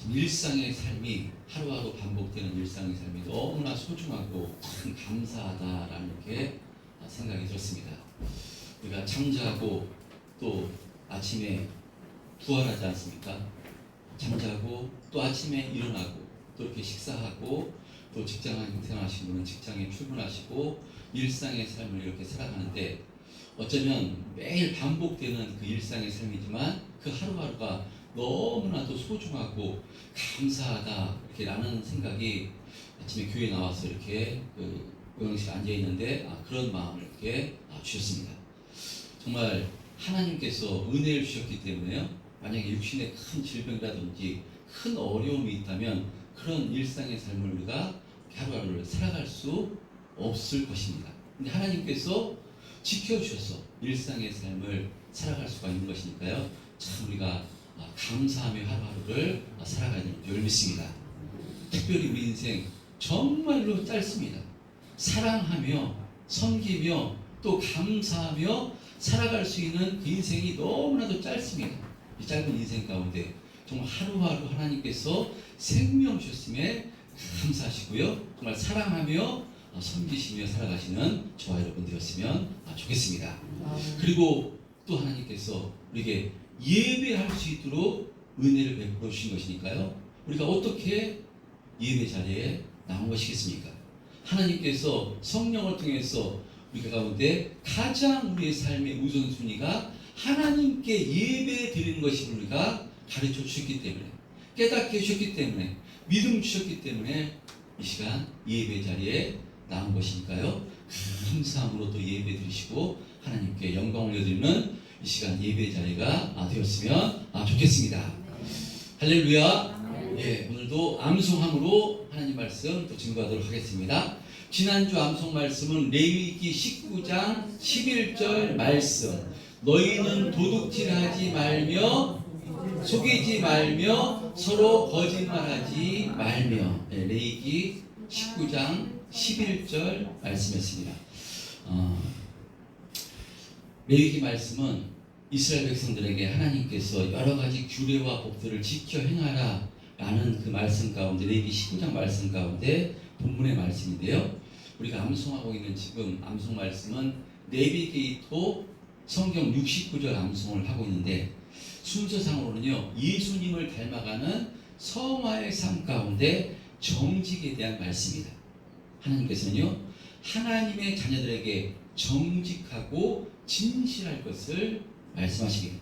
일상의 삶이 하루하루 반복되는 일상의 삶이 너무나 소중하고 참 감사하다라는 게 생각이 들었습니다. 우리가 잠자고 또 아침에 부활하지 않습니까? 잠자고 또 아침에 일어나고 또 이렇게 식사하고 또 직장에 생활하시는 분은 직장에 출근하시고 일상의 삶을 이렇게 살아가는데 어쩌면 매일 반복되는 그 일상의 삶이지만 그 하루하루가 너무나도 소중하고 감사하다 이렇게 라는 생각이 아침에 교회 나와서 이렇게 그 고영실에 앉아 있는데 그런 마음을 이렇게 주셨습니다. 정말 하나님께서 은혜를 주셨기 때문에요. 만약에 육신의 큰 질병이라든지 큰 어려움이 있다면 그런 일상의 삶을 우리가 하루하루를 살아갈 수 없을 것입니다. 근데 하나님께서 지켜주셔서 일상의 삶을 살아갈 수가 있는 것이니까요. 참 우리가 감사하며 하루하루를 살아가야 되는 줄 믿습니다. 특별히 우리 인생 정말로 짧습니다. 사랑하며 섬기며 또 감사하며 살아갈 수 있는 그 인생이 너무나도 짧습니다. 이 짧은 인생 가운데 정말 하루하루 하나님께서 생명 주셨음에 감사하시고요. 정말 사랑하며 섬기시며 살아가시는 저와 여러분 되었으면 좋겠습니다. 그리고 또 하나님께서 우리에게 예배할 수 있도록 은혜를 베풀어 주신 것이니까요. 우리가 어떻게 예배 자리에 나온 것이겠습니까? 하나님께서 성령을 통해서 우리 가운데 가장 우리의 삶의 우선순위가 하나님께 예배 드리는 것을 우리가 가르쳐 주셨기 때문에, 깨닫게 해주셨기 때문에, 믿음 주셨기 때문에 이 시간 예배 자리에 나온 것이니까요. 감사함으로 또 예배 드리시고 하나님께 영광을 올려드리는 이 시간 예배 자리가 되었으면 좋겠습니다. 할렐루야. 예, 오늘도 암송함으로 하나님 말씀 또 증거하도록 하겠습니다. 지난주 암송 말씀은 레위기 19장 11절 말씀. 너희는 도둑질하지 말며 속이지 말며 서로 거짓말하지 말며. 네, 레위기 19장 11절 말씀이었습니다. 레위기 말씀은 이스라엘 백성들에게 하나님께서 여러 가지 규례와 법들을 지켜 행하라 라는 그 말씀 가운데, 레위기 19장 말씀 가운데 본문의 말씀인데요. 우리가 암송하고 있는 지금 암송 말씀은 내비게이터 성경 69절 암송을 하고 있는데, 순서상으로는요 예수님을 닮아가는 성화의 삶 가운데 정직에 대한 말씀입니다. 하나님께서는요 하나님의 자녀들에게 정직하고 진실할 것을 말씀하십니다.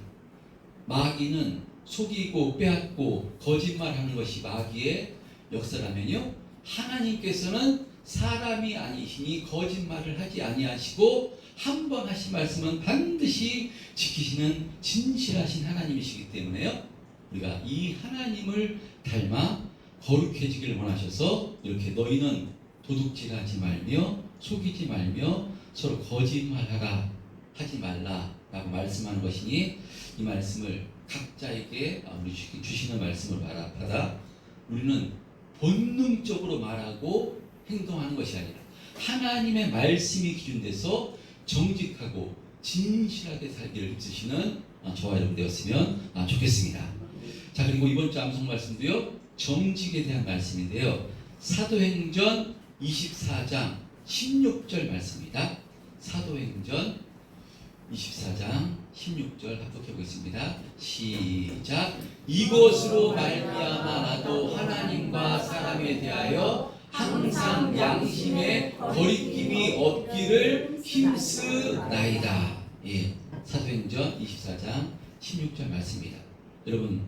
마귀는 속이고 빼앗고 거짓말하는 것이 마귀의 역사라면요, 하나님께서는 사람이 아니시니 거짓말을 하지 아니하시고 한 번 하신 말씀은 반드시 지키시는 진실하신 하나님이시기 때문에요, 우리가 이 하나님을 닮아 거룩해지기를 원하셔서 이렇게 너희는 도둑질하지 말며 속이지 말며 서로 거짓말하라 하지 말라라고 말씀하는 것이니, 이 말씀을 각자에게 우리 주시는 말씀을 받아 우리는 본능적으로 말하고 행동하는 것이 아니라 하나님의 말씀이 기준돼서 정직하고 진실하게 살기를 힘쓰시는 저와 여러분 되었으면 좋겠습니다. 자, 그리고 이번 주 암송 말씀도요 정직에 대한 말씀인데요, 사도행전 24장 16절 말씀입니다. 사도행전 24장 16절 합독해 보겠습니다. 시작. 이것으로 말미암아 나도 하나님과 사람에 대하여 항상 양심에 거리낌이 없기를 힘쓰나이다. 예, 사도행전 24장 16절 말씀입니다. 여러분,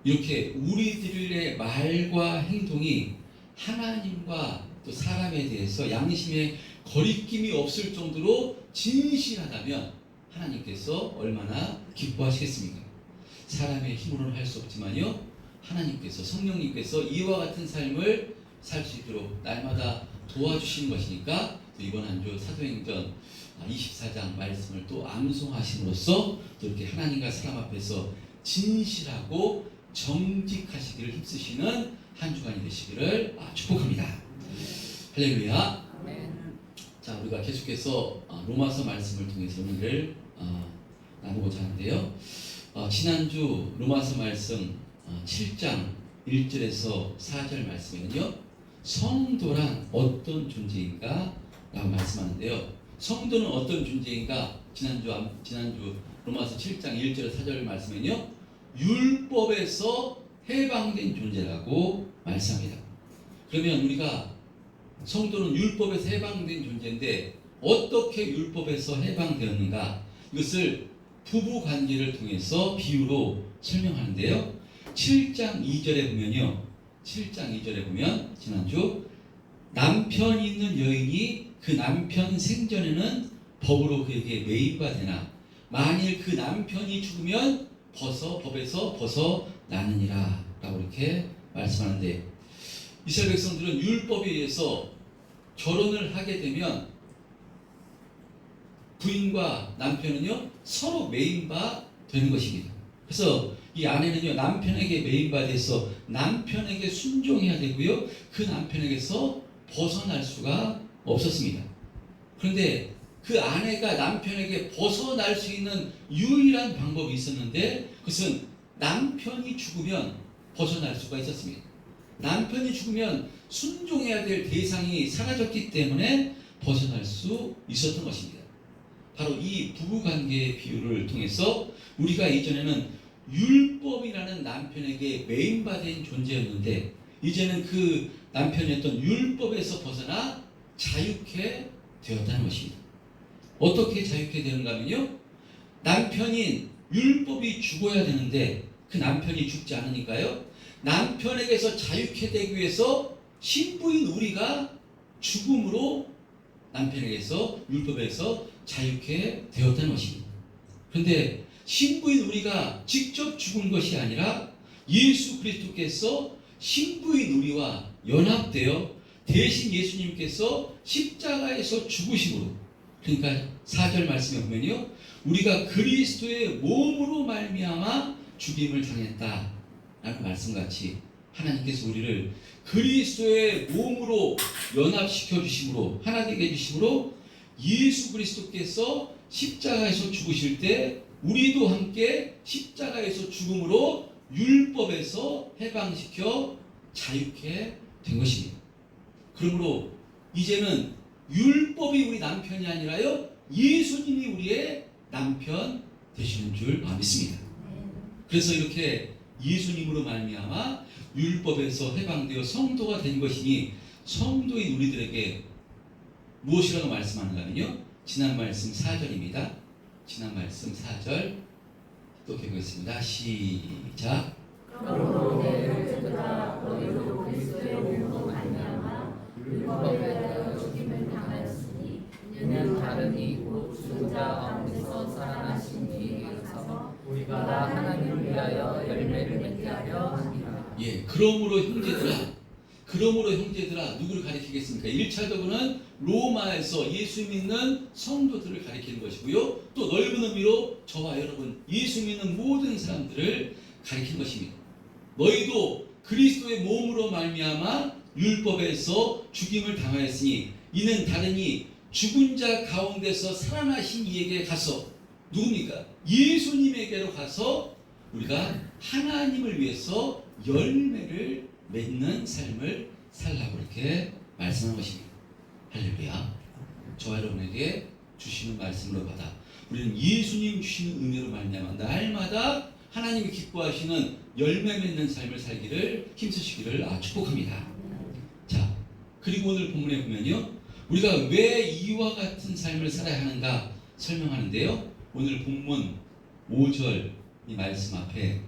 이렇게 우리들의 말과 행동이 하나님과 또 사람에 대해서 양심에 거리낌이 없을 정도로 진실하다면 하나님께서 얼마나 기뻐하시겠습니까? 사람의 힘으로는 할 수 없지만요, 하나님께서, 성령님께서 이와 같은 삶을 살 수 있도록 날마다 도와주시는 것이니까, 또 이번 한 주 사도행전 24장 말씀을 또 암송하심으로써 또 이렇게 하나님과 사람 앞에서 진실하고 정직하시기를 힘쓰시는 한 주간이 되시기를 축복합니다. 할렐루야. 자, 우리가 계속해서 로마서 말씀을 통해서 오늘 나누고자 하는데요. 지난주 로마서 말씀 7장 1절에서 4절 말씀에는요, 성도란 어떤 존재인가? 라고 말씀하는데요. 성도는 어떤 존재인가? 지난주 로마서 7장 1절 4절 말씀에는요, 율법에서 해방된 존재라고 말씀합니다. 그러면 우리가 성도는 율법에서 해방된 존재인데 어떻게 율법에서 해방되었는가? 이것을 부부 관계를 통해서 비유로 설명하는데요. 7장 2절에 보면요. 7장 2절에 보면 지난주 남편 있는 여인이 그 남편 생전에는 법으로 그에게 매입가 되나 만일 그 남편이 죽으면 법에서 벗어나느니라 라고 이렇게 말씀하는데, 이스라엘 백성들은 율법에 의해서 결혼을 하게 되면 부인과 남편은요 서로 매인바 되는 것입니다. 그래서 이 아내는요 남편에게 매인바 돼서 남편에게 순종해야 되고요, 그 남편에게서 벗어날 수가 없었습니다. 그런데 그 아내가 남편에게 벗어날 수 있는 유일한 방법이 있었는데, 그것은 남편이 죽으면 벗어날 수가 있었습니다. 남편이 죽으면 순종해야 될 대상이 사라졌기 때문에 벗어날 수 있었던 것입니다. 바로 이 부부관계의 비유를 통해서 우리가 이전에는 율법이라는 남편에게 매인받은 존재였는데, 이제는 그 남편이었던 율법에서 벗어나 자유케 되었다는 것입니다. 어떻게 자유케 되는가 하면요, 남편인 율법이 죽어야 되는데 그 남편이 죽지 않으니까요, 남편에게서 자유케 되기 위해서 신부인 우리가 죽음으로 남편에게서 율법에서 자유케 되었다는 것입니다. 그런데 신부인 우리가 직접 죽은 것이 아니라 예수 그리스도께서 신부인 우리와 연합되어 대신 예수님께서 십자가에서 죽으심으로, 그러니까 4절 말씀에 보면요, 우리가 그리스도의 몸으로 말미암아 죽임을 당했다 라는 말씀같이 하나님께서 우리를 그리스도의 몸으로 연합시켜 주심으로, 하나 되게 해주심으로 예수 그리스도께서 십자가에서 죽으실 때 우리도 함께 십자가에서 죽음으로 율법에서 해방시켜 자유케 된 것입니다. 그러므로 이제는 율법이 우리 남편이 아니라요, 예수님이 우리의 남편 되시는 줄 믿습니다. 그래서 이렇게 예수님으로 말미암아 율법에서 해방되어 성도가 된 것이니, 성도인 우리들에게 무엇이라고 말씀하는가 하면요, 지난 말씀 4절입니다. 지난 말씀 4절 또 보겠습니다. 시작. 그러므로 내를 듣다 너희도 그리스도의 몸으로 말미암아 율법에 대하여 죽임을 당하였으니 이는 다른 이곧 죽은 자 가운데서 살아나신 이에게 가서 우리가 하나님을 위하여 열매를 맺게 하려 함이라. 그러므로 형제들아 누구를 가리키겠습니까? 1차적으로는 로마에서 예수 믿는 성도들을 가리키는 것이고요, 또 넓은 의미로 저와 여러분 예수 믿는 모든 사람들을 가리키는 것입니다. 너희도 그리스도의 몸으로 말미암아 율법에서 죽임을 당하였으니 이는 다르니 죽은 자 가운데서 살아나신 이에게 가서, 누굽니까? 예수님에게로 가서 우리가 하나님을 위해서 열매를 맺는 삶을 살라고 이렇게 말씀한 것입니다. 할렐루야. 저와 여러분에게 주시는 말씀으로 받아 우리는 예수님 주시는 은혜로 말미암아 날마다 하나님이 기뻐하시는 열매 맺는 삶을 살기를 힘쓰시기를 축복합니다. 자, 그리고 오늘 본문에 보면요, 우리가 왜 이와 같은 삶을 살아야 하는가 설명하는데요, 오늘 본문 5절 이 말씀 앞에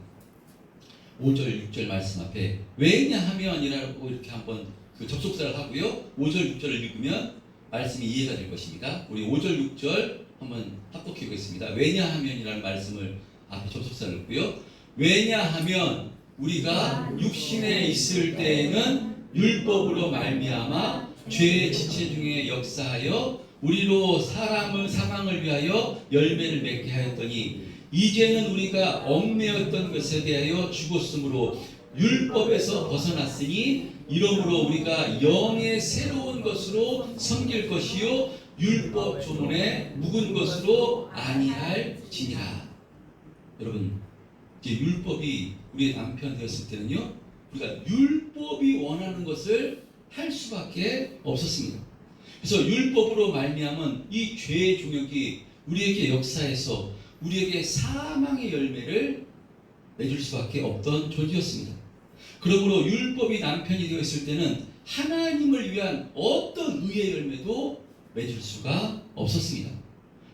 5절 6절 말씀 앞에 왜냐하면이라고 이렇게 한번 그 접속사를 하고요, 5절 6절을 읽으면 말씀이 이해가 될 것입니다. 우리 5절 6절 한번 합독해 보겠습니다. 왜냐하면이라는 말씀을 앞에 접속사를 읽고요, 왜냐하면 우리가 육신에 있을 때에는 율법으로 말미암아 죄의 지체 중에 역사하여 우리로 사망을 위하여 열매를 맺게 하였더니 이제는 우리가 얽매였던 것에 대하여 죽었으므로 율법에서 벗어났으니 이러므로 우리가 영의 새로운 것으로 섬길 것이요 율법 조문에 묵은 것으로 아니할지니라. 여러분, 이제 율법이 우리의 남편 되었을 때는요, 우리가 율법이 원하는 것을 할 수밖에 없었습니다. 그래서 율법으로 말미암은 이 죄의 종역이 우리에게 역사해서 우리에게 사망의 열매를 맺을 수밖에 없던 존재였습니다. 그러므로 율법이 남편이 되어 있을 때는 하나님을 위한 어떤 의의 열매도 맺을 수가 없었습니다.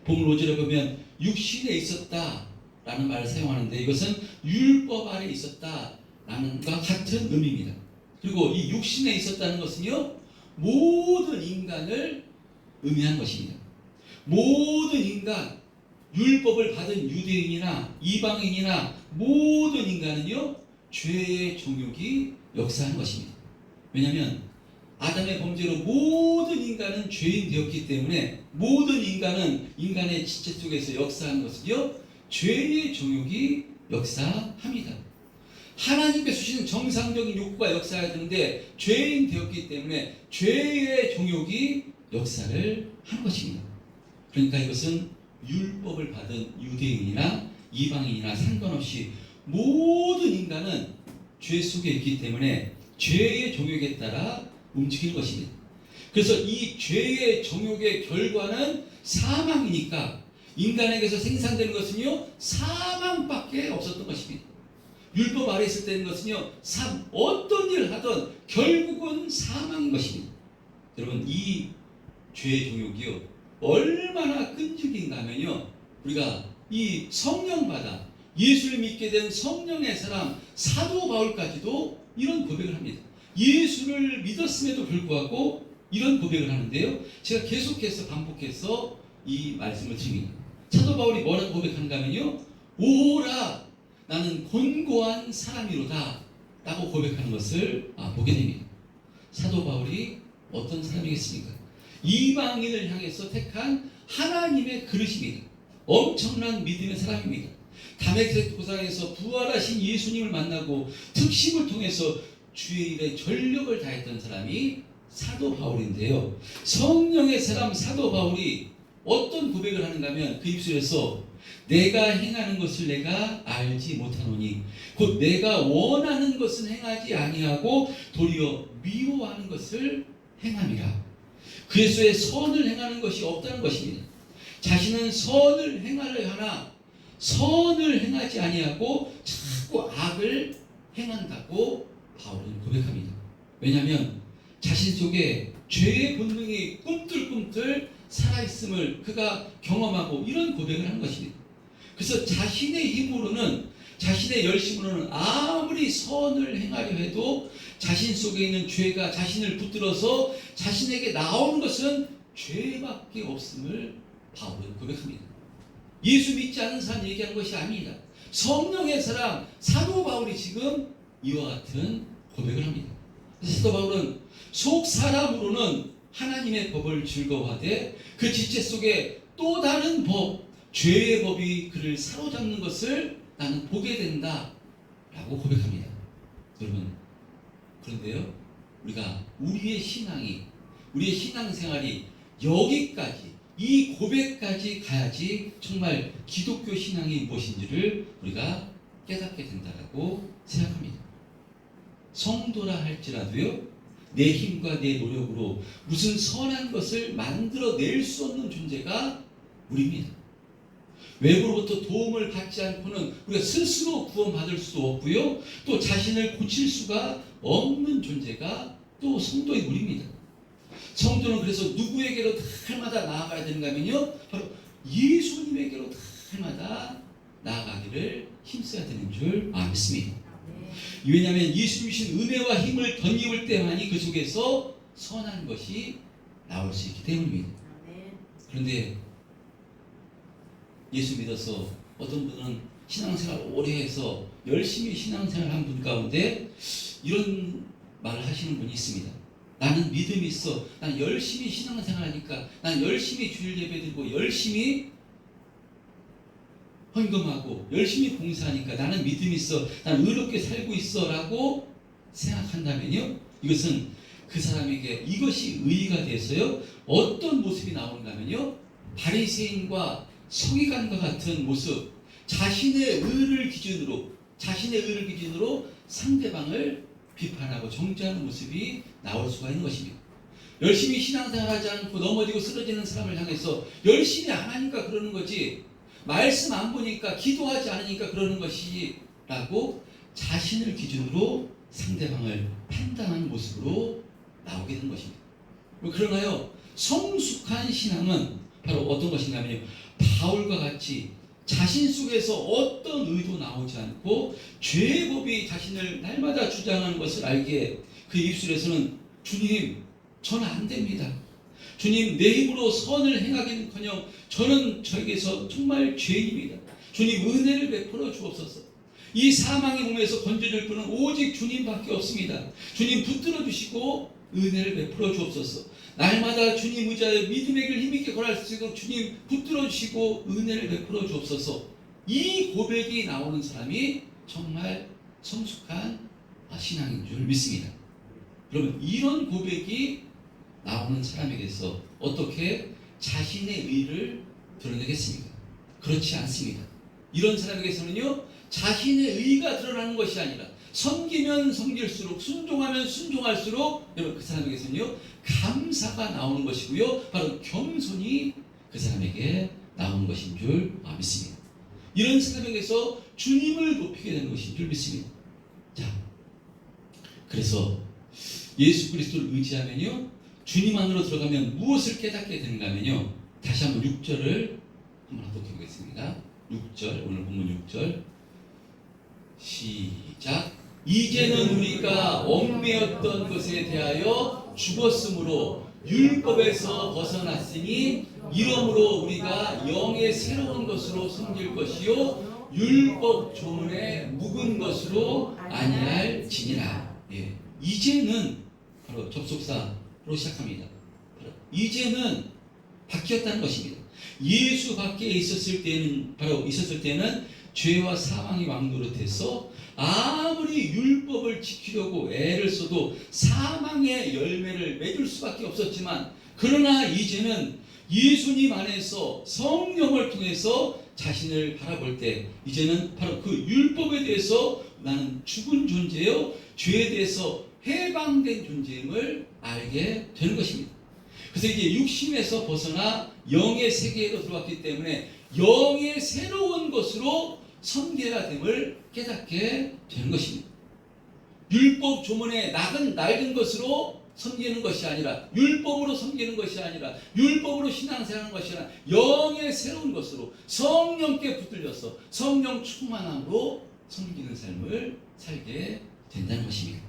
본문 5절에 보면 육신에 있었다라는 말을 사용하는데 이것은 율법 아래 있었다라는 것과 같은 의미입니다. 그리고 이 육신에 있었다는 것은요, 모든 인간을 의미한 것입니다. 모든 인간, 율법을 받은 유대인이나 이방인이나 모든 인간은요, 죄의 종욕이 역사한 것입니다. 왜냐하면 아담의 범죄로 모든 인간은 죄인 되었기 때문에 모든 인간은 인간의 지체 속에서 역사하는 것은요, 죄의 종욕이 역사합니다. 하나님께서 주시는 정상적인 욕구가 역사해야 되는데 죄인 되었기 때문에 죄의 종욕이 역사를 한 것입니다. 그러니까 이것은 율법을 받은 유대인이나 이방인이나 상관없이 모든 인간은 죄 속에 있기 때문에 죄의 종욕에 따라 움직이는 것입니다. 그래서 이 죄의 종욕의 결과는 사망이니까 인간에게서 생산되는 것은요, 사망밖에 없었던 것입니다. 율법 아래 있을 때는 것은요, 어떤 일을 하든 결국은 사망인 것입니다. 여러분, 이 죄의 종욕이요, 얼마나 끈질긴가 하면요, 우리가 이 성령 받아 예수를 믿게 된 성령의 사람 사도 바울까지도 이런 고백을 합니다. 예수를 믿었음에도 불구하고 이런 고백을 하는데요, 제가 계속해서 반복해서 이 말씀을 드립니다. 사도 바울이 뭐라고 고백하는가 하면요, 오라 나는 곤고한 사람이로다 라고 고백하는 것을 보게 됩니다. 사도 바울이 어떤 사람이겠습니까? 이방인을 향해서 택한 하나님의 그릇입니다. 엄청난 믿음의 사람입니다. 다메섹 도상에서 부활하신 예수님을 만나고 특심을 통해서 주의 일에 전력을 다했던 사람이 사도 바울인데요, 성령의 사람 사도 바울이 어떤 고백을 하는가 하면 그 입술에서 내가 행하는 것을 내가 알지 못하노니 곧 내가 원하는 것은 행하지 아니하고 도리어 미워하는 것을 행함이라. 그리스도의 선을 행하는 것이 없다는 것입니다. 자신은 선을 행하려 하나 선을 행하지 아니하고 자꾸 악을 행한다고 바울은 고백합니다. 왜냐하면 자신 속에 죄의 본능이 꿈틀꿈틀 살아있음을 그가 경험하고 이런 고백을 하는 것입니다. 그래서 자신의 힘으로는, 자신의 열심으로는 아무리 선을 행하려 해도 자신 속에 있는 죄가 자신을 붙들어서 자신에게 나오는 것은 죄밖에 없음을 바울은 고백합니다. 예수 믿지 않는 사람 얘기하는 것이 아닙니다. 성령의 사람 사도 바울이 지금 이와 같은 고백을 합니다. 사도 바울은 속 사람으로는 하나님의 법을 즐거워하되 그 지체 속에 또 다른 법, 죄의 법이 그를 사로잡는 것을 나는 보게 된다 라고 고백합니다. 여러분, 그런데요, 우리가 우리의 신앙생활이 여기까지, 이 고백까지 가야지 정말 기독교 신앙이 무엇인지를 우리가 깨닫게 된다고 생각합니다. 성도라 할지라도요, 내 힘과 내 노력으로 무슨 선한 것을 만들어낼 수 없는 존재가 우리입니다. 외부로부터 도움을 받지 않고는 우리가 스스로 구원받을 수도 없고요, 또 자신을 고칠 수가 없는 존재가 또 성도의 우리입니다. 성도는 그래서 누구에게로 날마다 나아가야 되는가 하면요, 바로 예수님에게로 날마다 나아가기를 힘써야 되는 줄 믿습니다. 왜냐하면 예수님 주신 은혜와 힘을 덧입을 때만이 그 속에서 선한 것이 나올 수 있기 때문입니다. 그런데 예수 믿어서 어떤 분은 신앙생활 오래 해서 열심히 신앙생활한 분 가운데 이런 말을 하시는 분이 있습니다. 나는 믿음이 있어. 난 열심히 신앙생활하니까, 난 열심히 주일 예배드리고 열심히 헌금하고 열심히 봉사하니까 나는 믿음이 있어, 난 의롭게 살고 있어 라고 생각한다면요, 이것은 그 사람에게 이것이 의의가 돼서요, 어떤 모습이 나오는가 하면요, 바리새인과 서기관과 같은 모습, 자신의 의를 기준으로 상대방을 비판하고 정죄하는 모습이 나올 수가 있는 것입니다. 열심히 신앙생활하지 않고 넘어지고 쓰러지는 사람을 향해서 열심히 안 하니까 그러는 거지, 말씀 안 보니까, 기도하지 않으니까 그러는 것이라고 자신을 기준으로 상대방을 판단하는 모습으로 나오게 된 것입니다. 그러나요, 성숙한 신앙은 바로 어떤 것인가 하면요, 바울과 같이 자신 속에서 어떤 의도 나오지 않고 죄의 법이 자신을 날마다 주장하는 것을 알기에 그 입술에서는 주님, 저는 안 됩니다. 주님, 내 힘으로 선을 행하기는커녕 저는 저에게서 정말 죄인입니다. 주님, 은혜를 베풀어 주옵소서. 이 사망의 몸에서 건져줄 분은 오직 주님밖에 없습니다. 주님, 붙들어 주시고 은혜를 베풀어 주옵소서. 날마다 주님 의지하여 믿음의 길 힘있게 걸어갈 수 있도록 주님 붙들어 주시고 은혜를 베풀어 주옵소서. 이 고백이 나오는 사람이 정말 성숙한 신앙인 줄 믿습니다. 그러면 이런 고백이 나오는 사람에게서 어떻게 자신의 의를 드러내겠습니까? 그렇지 않습니다. 이런 사람에게서는요, 자신의 의가 드러나는 것이 아니라 섬기면 섬길수록, 순종하면 순종할수록 여러분, 그 사람에게서는요, 감사가 나오는 것이고요, 바로 겸손이 그 사람에게 나오는 것인 줄 믿습니다. 이런 사람에게서 주님을 높이게 되는 것인 줄 믿습니다. 자, 그래서 예수 그리스도를 의지하면요, 주님 안으로 들어가면 무엇을 깨닫게 되는가 하면요, 다시 한번 6절을 한번 합독해 보겠습니다. 6절, 오늘 본문 6절 시작. 이제는 우리가 얽매였던 것에 대하여 죽었으므로 율법에서 벗어났으니 이러므로 우리가 영의 새로운 것으로 섬길 것이요 율법 조문에 묵은 것으로 아니할지니라. 예. 이제는 바로 접속사로 시작합니다. 바로 이제는 바뀌었다는 것입니다. 예수 밖에 있었을 때는 죄와 사망이 왕노릇해서 아무리 율법을 지키려고 애를 써도 사망의 열매를 맺을 수밖에 없었지만, 그러나 이제는 예수님 안에서 성령을 통해서 자신을 바라볼 때 이제는 바로 그 율법에 대해서 나는 죽은 존재요, 죄에 대해서 해방된 존재임을 알게 되는 것입니다. 그래서 이제 육신에서 벗어나 영의 세계로 들어왔기 때문에 영의 새로운 것으로 섬겨야 됨을 깨닫게 되는 것입니다. 율법 조문에 낡은 것으로 섬기는 것이 아니라, 율법으로 섬기는 것이 아니라, 율법으로 신앙생활하는 것이 아니라 영의 새로운 것으로 성령께 붙들려서 성령 충만함으로 섬기는 삶을 살게 된다는 것입니다.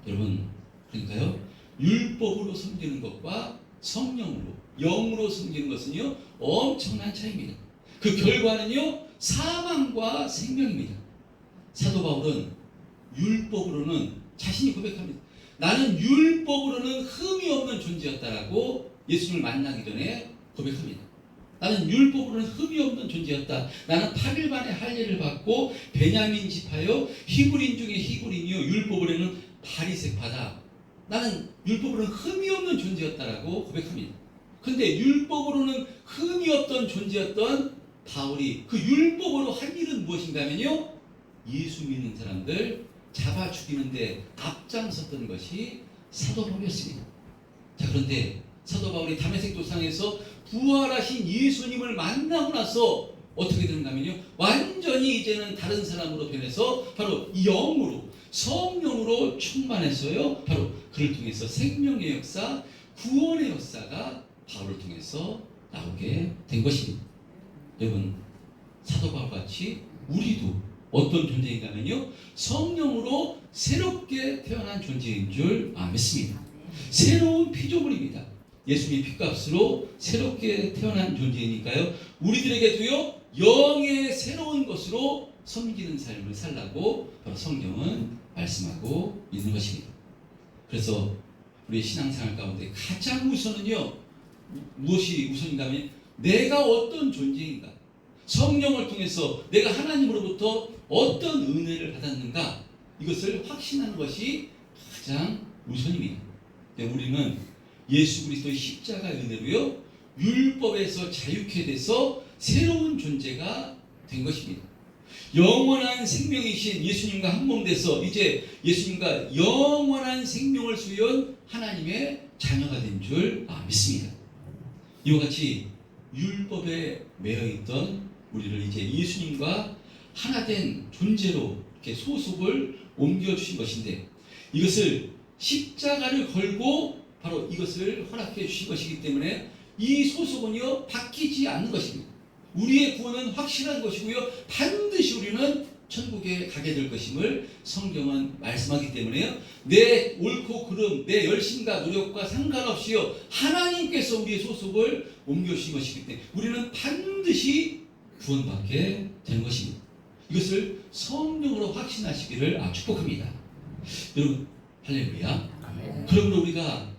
여러분, 그러니까요, 율법으로 섬기는 것과 성령으로, 영으로 섬기는 것은요, 엄청난 차이입니다. 그 결과는요, 사망과 생명입니다. 사도 바울은 율법으로는 자신이 고백합니다. 나는 율법으로는 흠이 없는 존재였다라고 예수님을 만나기 전에 고백합니다. 나는 율법으로는 흠이 없는 존재였다. 나는 8일 만에 할례를 받고 베냐민 지파요, 히브리인 중에 히브리인이요, 율법으로는 바리새파다. 나는 율법으로는 흠이 없는 존재였다라고 고백합니다. 그런데 율법으로는 흠이 없던 존재였던 바울이 그 율법으로 한 일은 무엇인가 하면요, 예수 믿는 사람들 잡아 죽이는데 앞장섰던 것이 사도 바울이었습니다. 자, 그런데 사도 바울이 다메섹 도상에서 부활하신 예수님을 만나고 나서 어떻게 되는가 하면요, 완전히 이제는 다른 사람으로 변해서 바로 영으로, 성령으로 충만해서요, 바로 그를 통해서 생명의 역사, 구원의 역사가 바울을 통해서 나오게 된 것입니다. 여러분, 사도 바울같이 우리도 어떤 존재인가 하면요, 성령으로 새롭게 태어난 존재인 줄 믿습니다. 새로운 피조물입니다. 예수님의 피값으로 새롭게 태어난 존재이니까요, 우리들에게도요, 영의 새로운 것으로 섬기는 삶을 살라고 바로 성경은 말씀하고 있는 것입니다. 그래서 우리 신앙생활 가운데 가장 우선은요, 무엇이 우선인가 하면 내가 어떤 존재인가, 성령을 통해서 내가 하나님으로부터 어떤 은혜를 받았는가, 이것을 확신하는 것이 가장 우선입니다. 우리는 예수 그리스도의 십자가의 은혜로요, 율법에서 자유케 돼서 새로운 존재가 된 것입니다. 영원한 생명이신 예수님과 한 몸 돼서 이제 예수님과 영원한 생명을 소유한 하나님의 자녀가 된 줄 믿습니다. 이와 같이 율법에 매여 있던 우리를 이제 예수님과 하나 된 존재로 이렇게 소속을 옮겨주신 것인데, 이것을 십자가를 걸고 바로 이것을 허락해 주신 것이기 때문에 이 소속은요 바뀌지 않는 것입니다. 우리의 구원은 확실한 것이고요, 반드시 우리는 천국에 가게 될 것임을 성경은 말씀하기 때문에요, 내 옳고 그름, 내 열심과 노력과 상관없이요 하나님께서 우리의 소속을 옮겨주신 것이기 때문에 우리는 반드시 구원받게 되는 것입니다. 이것을 성령으로 확신하시기를 축복합니다. 여러분 할렐루야. 그러므로 우리가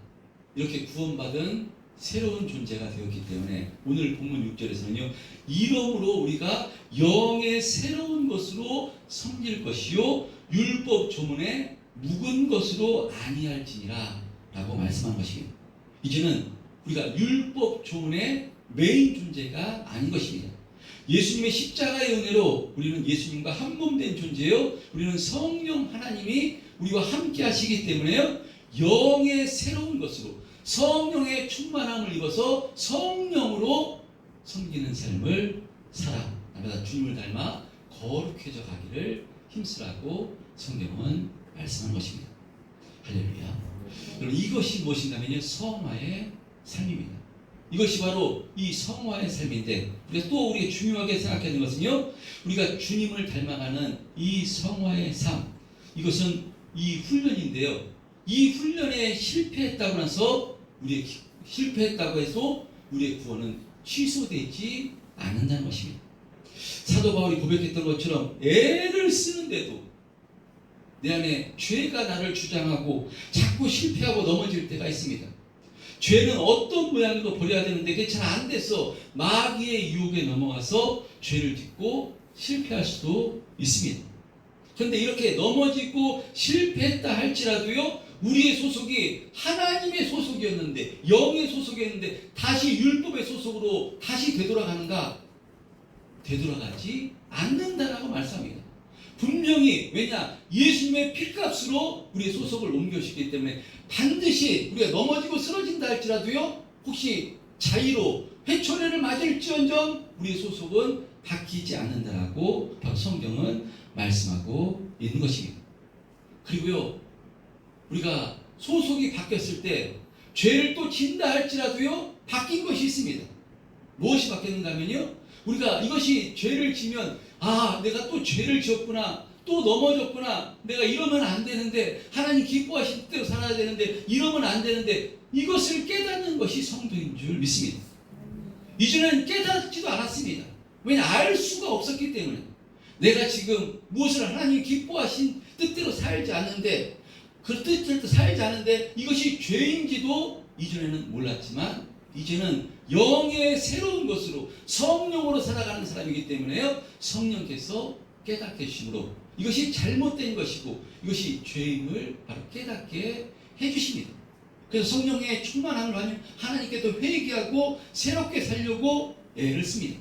이렇게 구원받은 새로운 존재가 되었기 때문에 오늘 본문 6절에서는요, 이러므로 우리가 영의 새로운 것으로 섬길 것이요 율법 조문에 묵은 것으로 아니할지니라 라고 말씀한 것입니다. 이제는 우리가 율법 조문의 메인 존재가 아닌 것입니다. 예수님의 십자가의 은혜로 우리는 예수님과 한 몸 된 존재요, 우리는 성령 하나님이 우리와 함께 하시기 때문에요, 영의 새로운 것으로 성령의 충만함을 입어서 성령으로 섬기는 삶을 살아 나마다 주님을 닮아 거룩해져 가기를 힘쓰라고 성경은 말씀한 것입니다. 할렐루야. 여러분, 이것이 무엇인가면요, 성화의 삶입니다. 이것이 바로 이 성화의 삶인데, 우리가 또 우리가 중요하게 생각해야 하는 것은요, 우리가 주님을 닮아가는 이 성화의 삶, 이것은 이 훈련인데요, 이 훈련에 실패했다고 나서 실패했다고 해서 우리의 구원은 취소되지 않는다는 것입니다. 사도 바울이 고백했던 것처럼 애를 쓰는데도 내 안에 죄가 나를 주장하고 자꾸 실패하고 넘어질 때가 있습니다. 죄는 어떤 모양으로 버려야 되는데 그게 잘 안 돼서 마귀의 유혹에 넘어가서 죄를 짓고 실패할 수도 있습니다. 그런데 이렇게 넘어지고 실패했다 할지라도요, 우리의 소속이 하나님의 소속이었는데, 영의 소속이었는데 다시 율법의 소속으로 다시 되돌아가는가? 되돌아가지 않는다라고 말씀합니다. 분명히, 왜냐? 예수님의 피값으로 우리의 소속을 옮겨주시기 때문에 반드시 우리가 넘어지고 쓰러진다 할지라도요, 혹시 자의로 회초리를 맞을지언정 우리의 소속은 바뀌지 않는다라고 성경은 말씀하고 있는 것입니다. 그리고요, 우리가 소속이 바뀌었을 때 죄를 또 진다 할지라도요 바뀐 것이 있습니다. 무엇이 바뀌었는가 하면요, 우리가 이것이 죄를 지면 내가 또 죄를 지었구나, 또 넘어졌구나, 내가 이러면 안 되는데, 하나님 기뻐하실 대로 살아야 되는데 이러면 안 되는데, 이것을 깨닫는 것이 성도인 줄 믿습니다. 이전에는 깨닫지도 않았습니다. 왜냐? 알 수가 없었기 때문에. 내가 지금 무엇을 하나님 기뻐하신 뜻대로 살지 않는데, 그 뜻대로 살지 않는데 이것이 죄인지도 이전에는 몰랐지만 이제는 영의 새로운 것으로 성령으로 살아가는 사람이기 때문에요, 성령께서 깨닫게 해주심으로 이것이 잘못된 것이고 이것이 죄임을 바로 깨닫게 해주십니다. 그래서 성령의 충만함을 받으면 하나님께 또 회개하고 새롭게 살려고 애를 씁니다.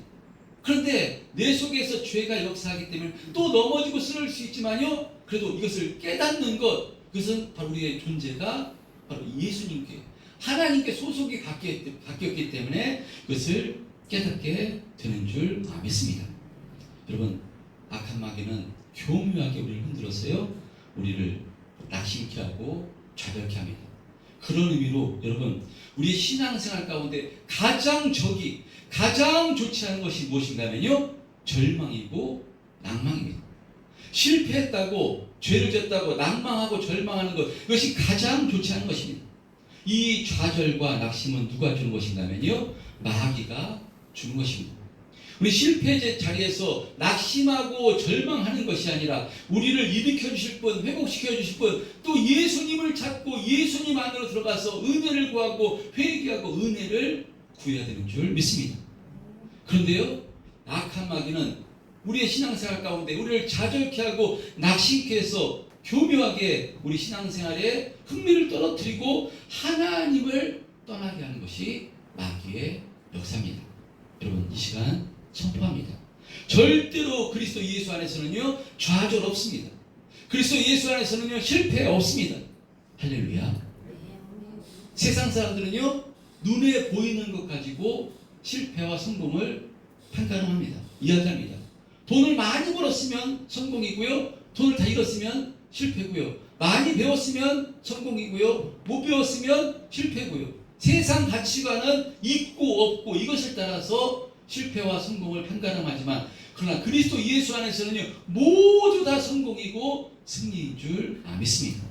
그런데 내 속에서 죄가 역사하기 때문에 또 넘어지고 쓰러질 수 있지만요, 그래도 이것을 깨닫는 것, 그것은 바로 우리의 존재가 바로 예수님께, 하나님께 소속이 바뀌었기 때문에 그것을 깨닫게 되는 줄 믿습니다. 여러분, 악한 마귀는 교묘하게 우리를 흔들어서요, 우리를 낙심케 하고 좌절케 합니다. 그런 의미로 여러분, 우리의 신앙생활 가운데 가장 좋지 않은 것이 무엇인가 하면요, 절망이고 낭망입니다. 실패했다고, 죄를 졌다고 낭망하고 절망하는 것, 이것이 가장 좋지 않은 것입니다. 이 좌절과 낙심은 누가 주는 것인가 하면요, 마귀가 주는 것입니다. 우리 실패의 자리에서 낙심하고 절망하는 것이 아니라 우리를 일으켜 주실 분, 회복시켜 주실 분, 또 예수님을 찾고 예수님 안으로 들어가서 은혜를 구하고 회개하고 은혜를 구해야 되는 줄 믿습니다. 그런데요, 악한 마귀는 우리의 신앙생활 가운데 우리를 좌절케 하고 낙심케 해서 교묘하게 우리 신앙생활에 흥미를 떨어뜨리고 하나님을 떠나게 하는 것이 마귀의 역사입니다. 여러분, 이 시간 선포합니다. 절대로 그리스도 예수 안에서는요 좌절 없습니다. 그리스도 예수 안에서는요 실패 없습니다. 할렐루야. 세상 사람들은요 눈에 보이는 것 가지고 실패와 성공을 판가름합니다. 이야기합니다. 돈을 많이 벌었으면 성공이고요, 돈을 다 잃었으면 실패고요, 많이 배웠으면 성공이고요, 못 배웠으면 실패고요. 세상 가치관은 있고 없고 이것을 따라서 실패와 성공을 판가름하지만, 그러나 그리스도 예수 안에서는요 모두 다 성공이고 승리인 줄 믿습니다.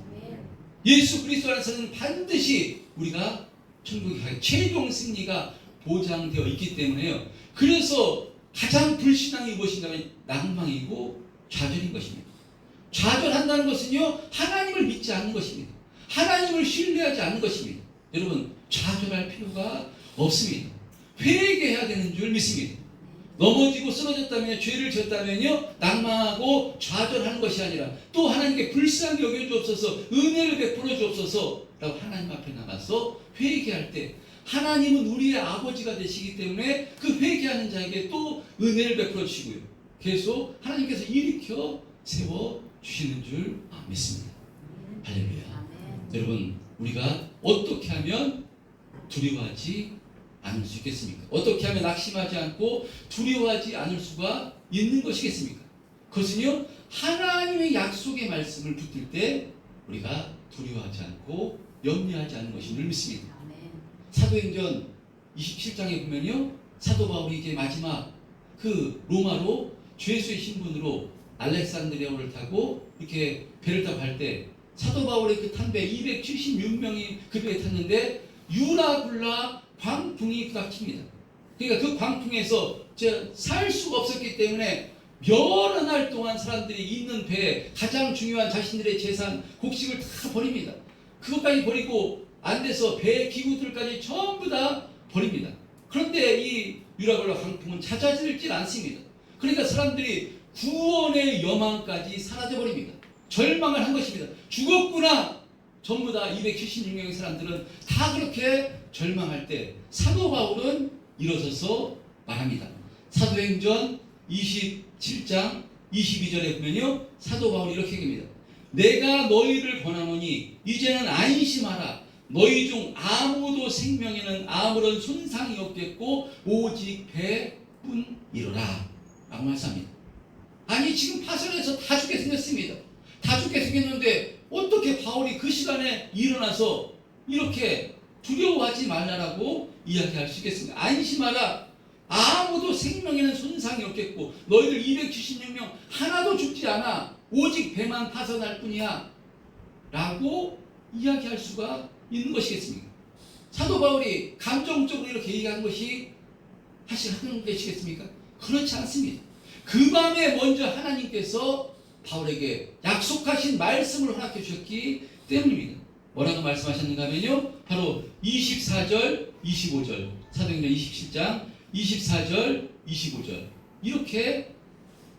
예수 그리스도 안에서는 반드시 우리가 천국에 가기 최종 승리가 보장되어 있기 때문에요. 그래서 가장 불신앙이 무엇인가면 낭망이고 좌절인 것입니다. 좌절한다는 것은요 하나님을 믿지 않는 것입니다. 하나님을 신뢰하지 않는 것입니다. 여러분, 좌절할 필요가 없습니다. 회개해야 되는 줄 믿습니다. 넘어지고 쓰러졌다면, 죄를 졌다면요 낭망하고 좌절하는 것이 아니라 또 하나님께 불쌍히 여겨주옵소서, 은혜를 베풀어 주옵소서 라고 하나님 앞에 나가서 회개할 때 하나님은 우리의 아버지가 되시기 때문에 그 회개하는 자에게 또 은혜를 베풀어 주시고요, 계속 하나님께서 일으켜 세워 주시는 줄 믿습니다. 할렐루야. 여러분, 우리가 어떻게 하면 두려워하지 않을 수 있겠습니까? 어떻게 하면 낙심하지 않고 두려워하지 않을 수가 있는 것이겠습니까? 그것은요 하나님의 약속의 말씀을 붙들 때 우리가 두려워하지 않고 염려하지 않는 것인 줄 믿습니다. 사도행전 27장에 보면요 사도 바울이 이제 마지막 그 로마로 죄수의 신분으로 알렉산드리아호를 타고 이렇게 배를 타고 갈 때 사도 바울의 그 탄 배 276명이 그 배에 탔는데 유라굴라 광풍이 부닥칩니다. 그러니까 그 광풍에서 살 수가 없었기 때문에 여러 날 동안 사람들이 있는 배에 가장 중요한 자신들의 재산, 곡식을 다 버립니다. 그것까지 버리고 안 돼서 배 기구들까지 전부 다 버립니다. 그런데 이 유라굴라 광풍은 잦아들질 않습니다. 그러니까 사람들이 구원의 여망까지 사라져버립니다. 절망을 한 것입니다. 죽었구나. 전부 다 276명의 사람들은 다 그렇게 절망할 때 사도 바울은 일어서서 말합니다. 사도행전 27장 22절에 보면요 사도 바울이 이렇게 얘기합니다. 내가 너희를 권하노니 이제는 안심하라. 너희 중 아무도 생명에는 아무런 손상이 없겠고 오직 배뿐이로라 라고 말씀합니다. 아니, 지금 파선에서 다 죽게 생겼습니다. 다 죽게 생겼는데 어떻게 바울이 그 시간에 일어나서 이렇게 두려워하지 말라라고 이야기할 수 있겠습니까? 안심하라. 아무도 생명에는 손상이 없겠고 너희들 276명 하나도 죽지 않아. 오직 배만 파선할 뿐이야 라고 이야기할 수가 있는 것이겠습니까? 사도 바울이 감정적으로 이렇게 얘기하는 것이 하는 것이겠습니까? 그렇지 않습니다. 그 밤에 먼저 하나님께서 바울에게 약속하신 말씀을 허락해 주셨기 때문입니다. 뭐라고 말씀하셨는가 하면요 바로 24절 25절 사도행전 27장 24절 25절 이렇게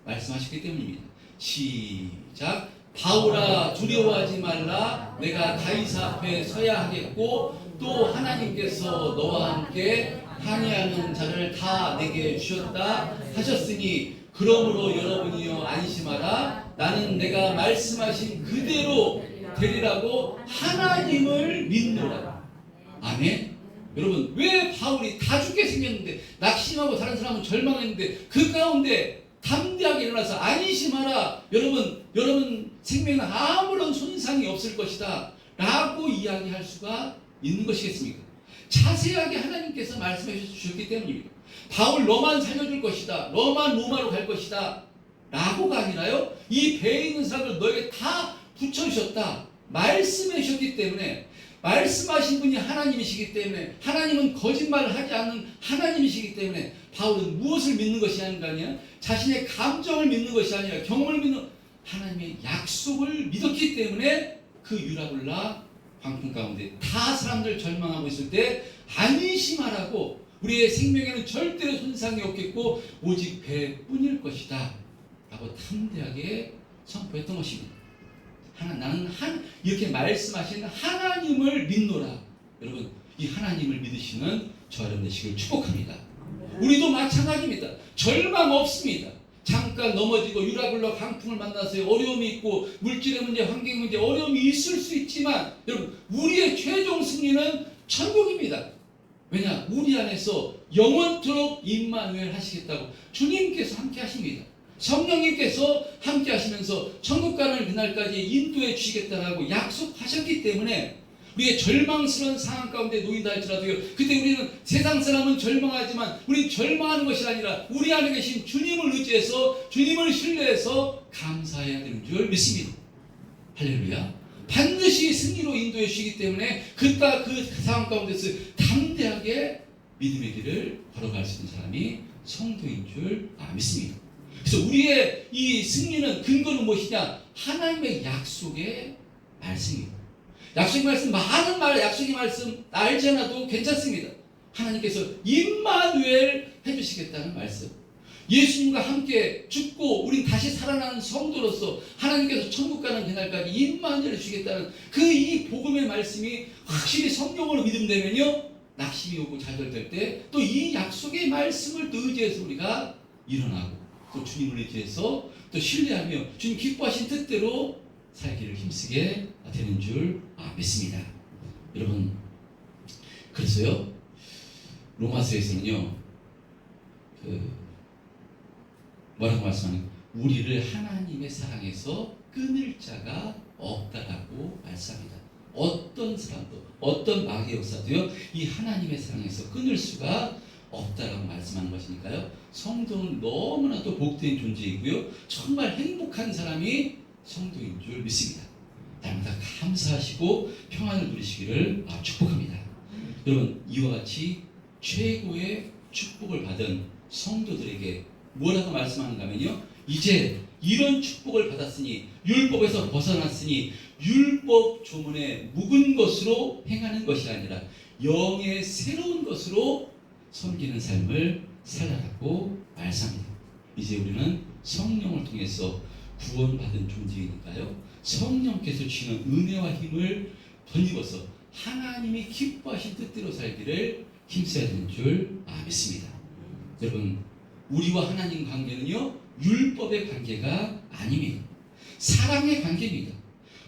말씀하셨기 때문입니다. 시작. 바울아 두려워하지 말라. 내가 가이사 앞에 서야 하겠고 또 하나님께서 너와 함께 항해하는 자를 다 내게 주셨다 하셨으니 그러므로 여러분이여 안심하라. 나는 내가 말씀하신 그대로 되리라고 하나님을 믿노라. 아멘. 여러분, 왜 바울이 다 죽게 생겼는데 낙심하고 다른 사람은 절망했는데 그 가운데 담대하게 일어나서 안심하라. 여러분 생명은 아무런 손상이 없을 것이다 라고 이야기할 수가 있는 것이겠습니까? 자세하게 하나님께서 말씀해 주셨기 때문입니다. 바울 너만 살려줄 것이다, 너만 로마로 갈 것이다 라고가 아니라요 이 배에 있는 사람들 너에게 다 붙여주셨다 말씀해 주셨기 때문에, 말씀하신 분이 하나님이시기 때문에, 하나님은 거짓말을 하지 않는 하나님이시기 때문에 바울은 무엇을 믿는 것이 아니라 자신의 감정을 믿는 것이 아니라 경험을 믿는 하나님의 약속을 믿었기 때문에 그 유라굴라 광풍 가운데 다 사람들 절망하고 있을 때 안심하라고, 우리의 생명에는 절대로 손상이 없겠고 오직 배뿐일 것이다 라고 담대하게 선포했던 것입니다. 나는 이렇게 말씀하시는 하나님을 믿노라. 여러분, 이 하나님을 믿으시는 저 여러분 되시길 축복합니다. 우리도 마찬가지입니다. 절망 없습니다. 잠깐 넘어지고 유라굴라 강풍을 만나서 어려움이 있고 물질의 문제, 환경 문제, 어려움이 있을 수 있지만 여러분 우리의 최종 승리는 천국입니다. 왜냐? 우리 안에서 영원토록 임마누엘 하시겠다고 주님께서 함께 하십니다. 성령님께서 함께 하시면서 천국 가는 그날까지 인도해 주시겠다라고 약속하셨기 때문에 우리의 절망스러운 상황 가운데 놓인다 할지라도요, 그때 우리는 세상 사람은 절망하지만 우리 절망하는 것이 아니라 우리 안에 계신 주님을 의지해서 주님을 신뢰해서 감사해야 되는 줄 믿습니다. 할렐루야. 반드시 승리로 인도해 주시기 때문에 그 상황 가운데서 담대하게 믿음의 길을 걸어갈 수 있는 사람이 성도인 줄 믿습니다. 그래서 우리의 이 승리는 근거는 무엇이냐? 하나님의 약속의 말씀입니다. 약속의 말씀, 많은 약속의 말씀 알지 않아도 괜찮습니다. 하나님께서 임마누엘 해주시겠다는 말씀. 예수님과 함께 죽고 우린 다시 살아나는 성도로서 하나님께서 천국 가는 그날까지 임마누엘 해주시겠다는 그 이 복음의 말씀이 확실히 성경으로 믿음되면요, 낙심이 오고 좌절될 때 또 이 약속의 말씀을 또 의지해서 우리가 일어나고 또 주님을 의지해서 또 신뢰하며 주님 기뻐하신 뜻대로 살기를 힘쓰게 되는 줄 믿습니다. 여러분, 그래서요 로마서에서는요 뭐라고 말씀하는, 우리를 하나님의 사랑에서 끊을 자가 없다라고 말씀합니다. 어떤 사람도 어떤 마귀의 역사도요 이 하나님의 사랑에서 끊을 수가 없다라고 말씀하는 것이니까요, 성도는 너무나도 복된 존재이고요 정말 행복한 사람이 성도인 줄 믿습니다. 날마다 감사하시고 평안을 누리시기를 축복합니다. 여러분, 이와 같이 최고의 축복을 받은 성도들에게 뭐라고 말씀하는가 하면요, 이제 이런 축복을 받았으니 율법에서 벗어났으니 율법 조문에 묵은 것으로 행하는 것이 아니라 영의 새로운 것으로 섬기는 삶을 살아라고 말씀합니다. 이제 우리는 성령을 통해서 구원받은 존재이니까요, 성령께서 주시는 은혜와 힘을 덧입어서 하나님이 기뻐하신 뜻대로 살기를 힘써야 되는 줄 믿습니다. 여러분, 우리와 하나님 관계는요 율법의 관계가 아닙니다. 사랑의 관계입니다.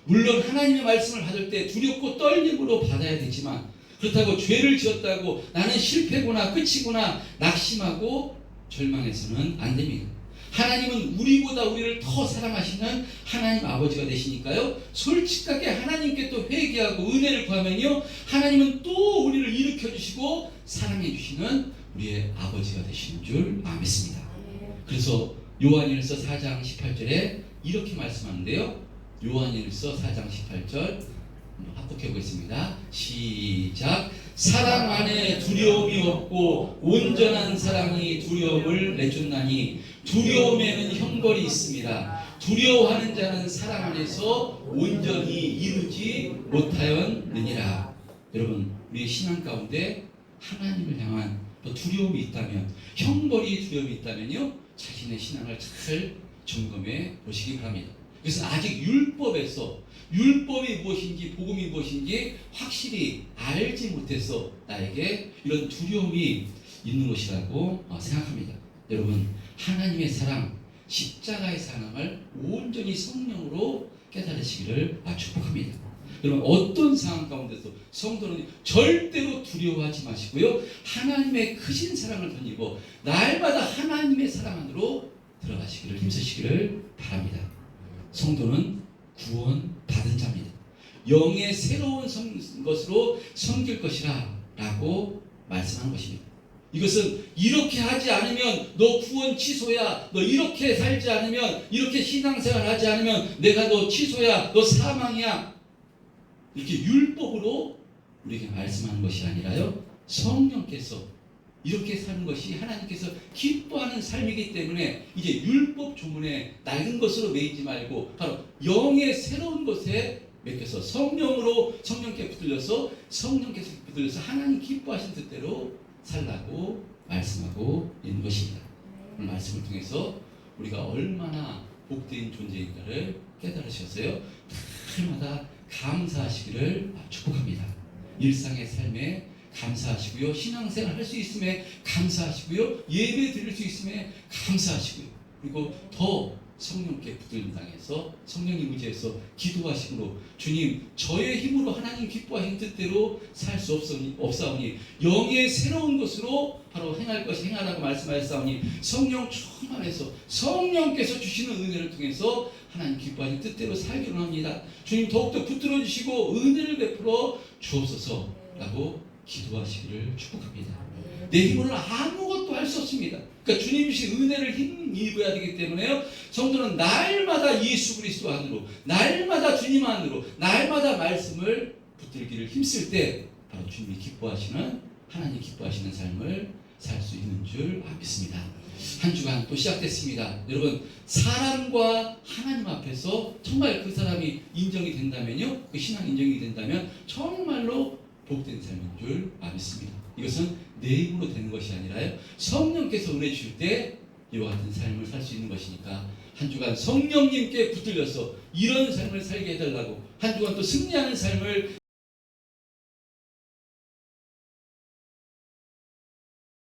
물론 하나님의 말씀을 받을 때 두렵고 떨림으로 받아야 되지만, 그렇다고 죄를 지었다고 나는 실패구나 끝이구나 낙심하고 절망해서는 안 됩니다. 하나님은 우리보다 우리를 더 사랑하시는 하나님 아버지가 되시니까요, 솔직하게 하나님께 또 회개하고 은혜를 구하면요 하나님은 또 우리를 일으켜 주시고 사랑해 주시는 우리의 아버지가 되시는 줄 믿습니다. 그래서 요한일서 4장 18절에 이렇게 말씀하는데요, 요한일서 4장 18절 합독해 보겠습니다. 시작. 사랑 안에 두려움이 없고 온전한 사랑이 두려움을 내쫓나니 두려움에는 형벌이 있습니다. 두려워하는 자는 사랑 안에서 온전히 이루지 못하였느니라. 여러분, 우리의 신앙 가운데 하나님을 향한 두려움이 있다면, 형벌이 두려움이 있다면요, 자신의 신앙을 잘 점검해 보시기 바랍니다. 그래서 아직 율법이 무엇인지 복음이 무엇인지 확실히 알지 못해서 나에게 이런 두려움이 있는 것이라고 생각합니다. 여러분, 하나님의 사랑, 십자가의 사랑을 온전히 성령으로 깨달으시기를 축복합니다. 여러분, 어떤 상황 가운데서 성도는 절대로 두려워하지 마시고요, 하나님의 크신 사랑을 덧입어 날마다 하나님의 사랑 안으로 들어가시기를 힘쓰시기를 바랍니다. 성도는 구원 받은 자입니다. 영의 새로운 것으로 섬길 것이라 라고 말씀한 것입니다. 이것은 이렇게 하지 않으면 너 구원 취소야, 너 이렇게 살지 않으면, 이렇게 신앙생활 하지 않으면 내가 너 취소야, 너 사망이야, 이렇게 율법으로 우리에게 말씀하는 것이 아니라요, 성령께서 이렇게 사는 것이 하나님께서 기뻐하는 삶이기 때문에 이제 율법 조문에 낡은 것으로 매이지 말고 바로 영의 새로운 것에 맡겨서 성령께 붙들려서 하나님 기뻐하신 뜻대로 살라고 말씀하고 있는 것입니다. 오늘 말씀을 통해서 우리가 얼마나 복된 존재인가를 깨달으셔서요, 날마다 감사하시기를 축복합니다. 일상의 삶에 감사하시고요. 신앙생활 할 수 있음에 감사하시고요. 예배 드릴 수 있음에 감사하시고요. 그리고 더 성령께 붙들림 당해서 성령님 의지해서 기도하심으로 주님 저의 힘으로 하나님 기뻐하신 뜻대로 살 수 없사오니 영의 새로운 것으로 바로 행할 것이 행하라고 말씀하셨사오니 성령 충만해서 성령께서 주시는 은혜를 통해서 하나님 기뻐하신 뜻대로 살기로 합니다. 주님 더욱더 붙들어 주시고 은혜를 베풀어 주옵소서라고 기도하시기를 축복합니다. 내 힘으로는 아무것도 할 수 없습니다. 그러니까 주님 주신 은혜를 힘입어야 되기 때문에요. 성도는 날마다 예수 그리스도 안으로, 날마다 주님 안으로, 날마다 말씀을 붙들기를 힘쓸 때 바로 주님이 기뻐하시는 하나님 기뻐하시는 삶을 살 수 있는 줄 믿습니다. 한 주간 또 시작됐습니다. 여러분 사람과 하나님 앞에서 정말 그 사람이 인정이 된다면요, 그 신앙 인정이 된다면 정말로 복된 삶인 줄 믿습니다. 이것은 내 힘으로 되는 것이 아니라요, 성령께서 은혜 주실 때 이와 같은 삶을 살 수 있는 것이니까 한 주간 성령님께 붙들려서 이런 삶을 살게 해달라고, 한 주간 또 승리하는 삶을